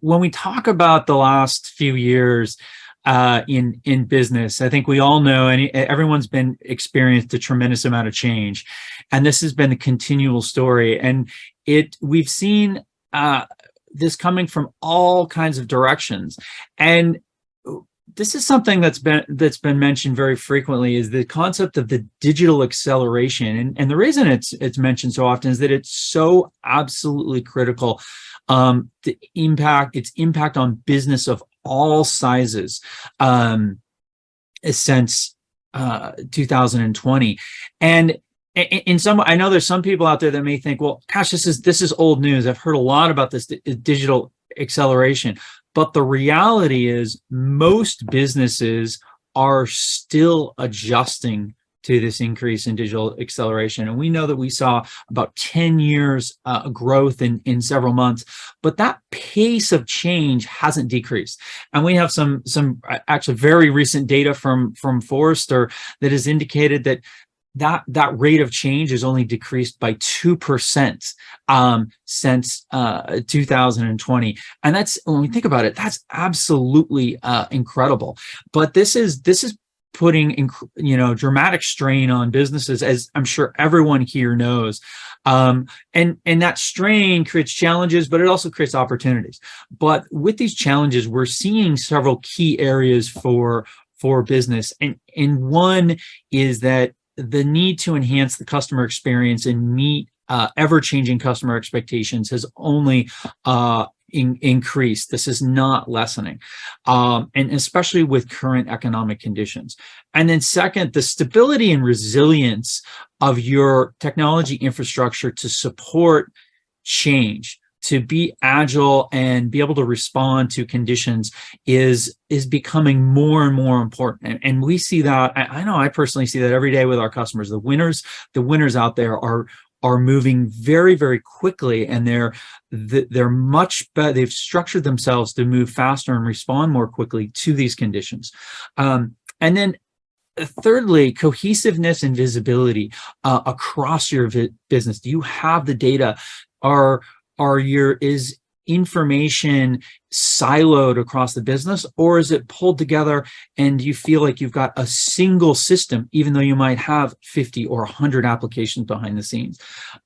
when we talk about the last few years in business, I think we all know, and everyone's been experienced a tremendous amount of change, and this has been a continual story. And we've seen this coming from all kinds of directions, and this is something that's been mentioned very frequently, is the concept of the digital acceleration. And the reason it's mentioned so often is that it's so absolutely critical. Its impact on business of all sizes since 2020. And I know there's some people out there that may think, well, gosh, this is old news. I've heard a lot about this digital acceleration. But the reality is most businesses are still adjusting to this increase in digital acceleration. And we know that we saw about 10 years growth in several months, but that pace of change hasn't decreased. And we have some actually very recent data from Forrester that has indicated that rate of change has only decreased by 2% since 2020. And that's, when we think about it, that's absolutely incredible. But this is putting dramatic strain on businesses, as I'm sure everyone here knows. And that strain creates challenges, but it also creates opportunities. But with these challenges, we're seeing several key areas for business. And one is that the need to enhance the customer experience and meet ever-changing customer expectations has only increased. This is not lessening, and especially with current economic conditions. And then second, the stability and resilience of your technology infrastructure to support change, to be agile and be able to respond to conditions is becoming more and more important. And we see that. I know I personally see that every day with our customers. The winners out there are moving very, very quickly, and they're much better. They've structured themselves to move faster and respond more quickly to these conditions. And then thirdly, cohesiveness and visibility across your business. Do you have the data? Is information siloed across the business, or is it pulled together and you feel like you've got a single system, even though you might have 50 or 100 applications behind the scenes?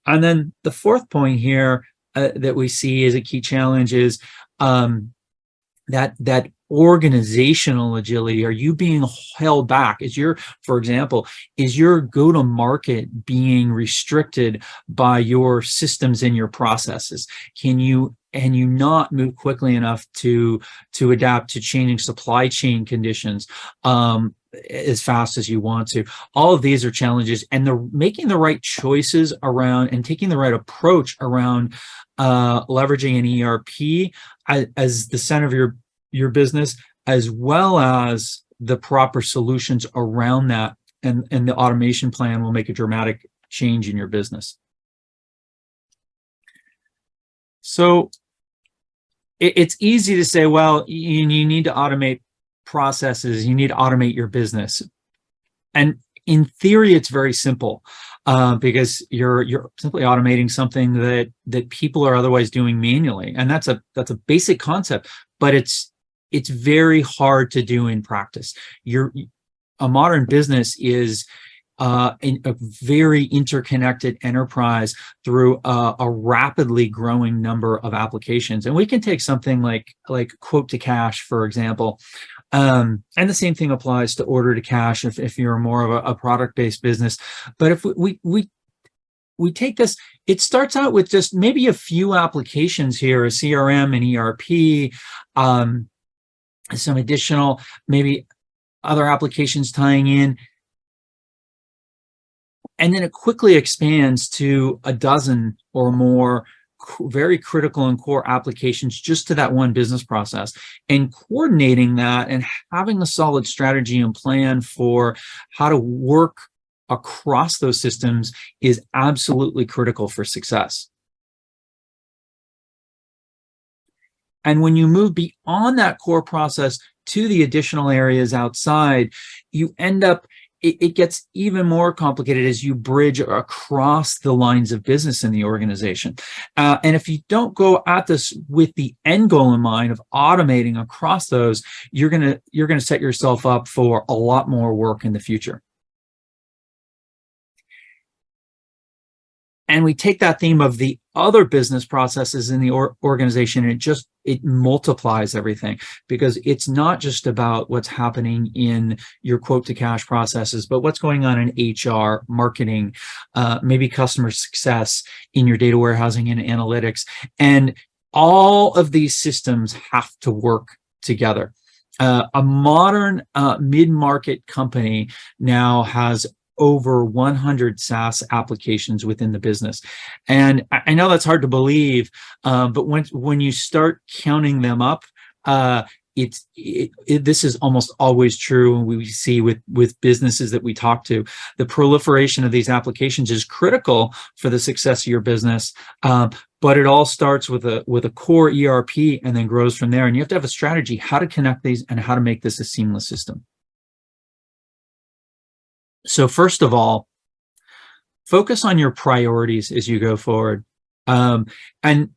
And then the fourth point here that we see as a key challenge is that organizational agility. Are you being held back? For example, is your go-to-market being restricted by your systems and your processes? Can you not move quickly enough to adapt to changing supply chain conditions as fast as you want to? All of these are challenges, and making the right choices around and taking the right approach around leveraging an ERP as the center of your business, as well as the proper solutions around that, and the automation plan will make a dramatic change in your business. So it's easy to say, well, you need to automate processes, you need to automate your business. And in theory, it's very simple, because you're simply automating something that people are otherwise doing manually. And that's a basic concept, but it's very hard to do in practice. A modern business is in a very interconnected enterprise through a rapidly growing number of applications. And we can take something like quote to cash, for example. And the same thing applies to order to cash if you're more of a product-based business. But if we take this, it starts out with just maybe a few applications here, a CRM, an ERP, some additional, maybe other applications tying in. And then it quickly expands to a dozen or more very critical and core applications just to that one business process. And coordinating that and having a solid strategy and plan for how to work across those systems is absolutely critical for success. And when you move beyond that core process to the additional areas outside, you end up it gets even more complicated as you bridge across the lines of business in the organization. And if you don't go at this with the end goal in mind of automating across those, you're gonna set yourself up for a lot more work in the future. And we take that theme of the other business processes in the organization, and it multiplies everything, because it's not just about what's happening in your quote to cash processes, but what's going on in HR, marketing, maybe customer success, in your data warehousing and analytics. And all of these systems have to work together. A modern mid-market company now has over 100 SaaS applications within the business. And I know that's hard to believe, but when you start counting them up, this is almost always true. And we see with businesses that we talk to, the proliferation of these applications is critical for the success of your business. But it all starts with a core ERP and then grows from there. And you have to have a strategy how to connect these and how to make this a seamless system. So first of all, focus on your priorities as you go forward. And one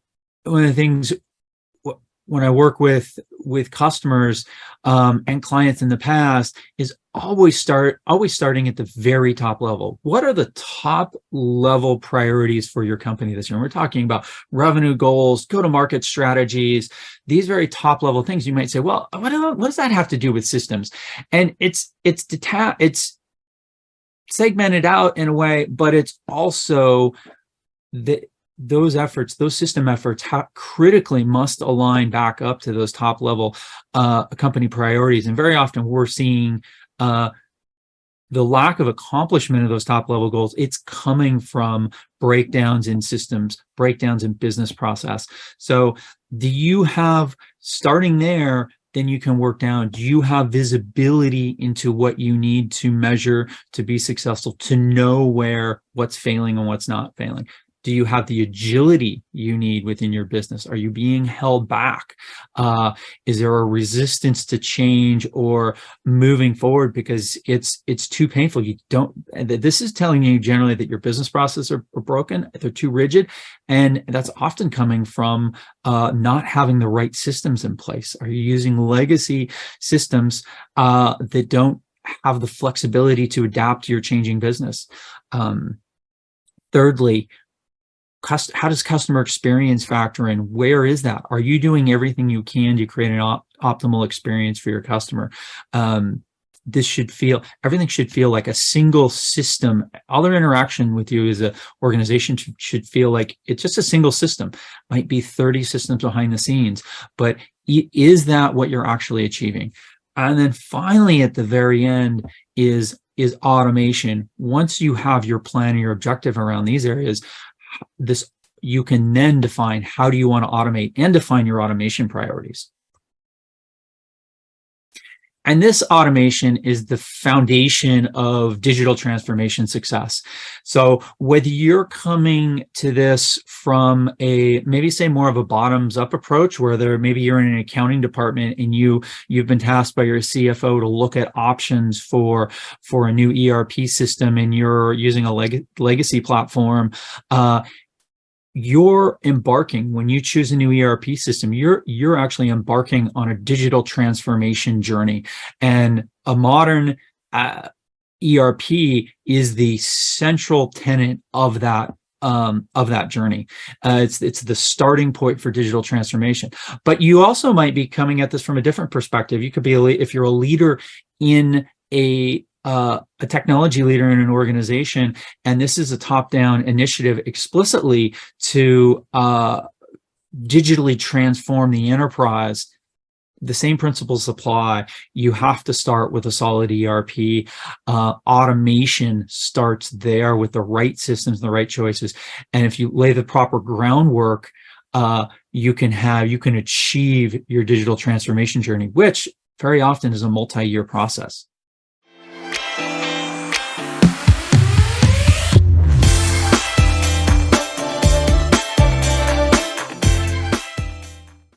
of the things when I work with customers and clients in the past is always starting at the very top level. What are the top level priorities for your company this year? And we're talking about revenue goals, go-to-market strategies, these very top level things. You might say, well, what does that have to do with systems? And it's segmented out in a way, but it's also those efforts, those system efforts, critically must align back up to those top level company priorities. And very often we're seeing the lack of accomplishment of those top level goals. It's coming from breakdowns in systems, breakdowns in business process. So do you have, starting there, then you can work down. Do you have visibility into what you need to measure to be successful, to know what's failing and what's not failing? Do you have the agility you need within your business? Are you being held back? Is there a resistance to change or moving forward because it's too painful? This is telling you generally that your business processes are broken, they're too rigid, and that's often coming from not having the right systems in place. Are you using legacy systems that don't have the flexibility to adapt to your changing business? Thirdly, how does customer experience factor in? Where is that? Are you doing everything you can to create an optimal experience for your customer? Everything should feel like a single system. All their interaction with you as an organization should feel like it's just a single system. Might be 30 systems behind the scenes, but is that what you're actually achieving? And then finally, at the very end is automation. Once you have your plan and your objective around these areas, you can then define how do you want to automate and define your automation priorities. And this automation is the foundation of digital transformation success. So whether you're coming to this from maybe say more of a bottoms up approach, where maybe you're in an accounting department and you've been tasked by your CFO to look at options for a new ERP system and you're using a legacy platform, you're embarking, when you choose a new ERP system, you're actually embarking on a digital transformation journey. And a modern ERP is the central tenet of that journey. It's the starting point for digital transformation. But you also might be coming at this from a different perspective. You could be if you're a leader in a technology leader in an organization, and this is a top-down initiative explicitly to digitally transform the enterprise, the same principles apply. You have to start with a solid ERP. Automation starts there with the right systems and the right choices. And if you lay the proper groundwork, you can achieve your digital transformation journey, which very often is a multi-year process.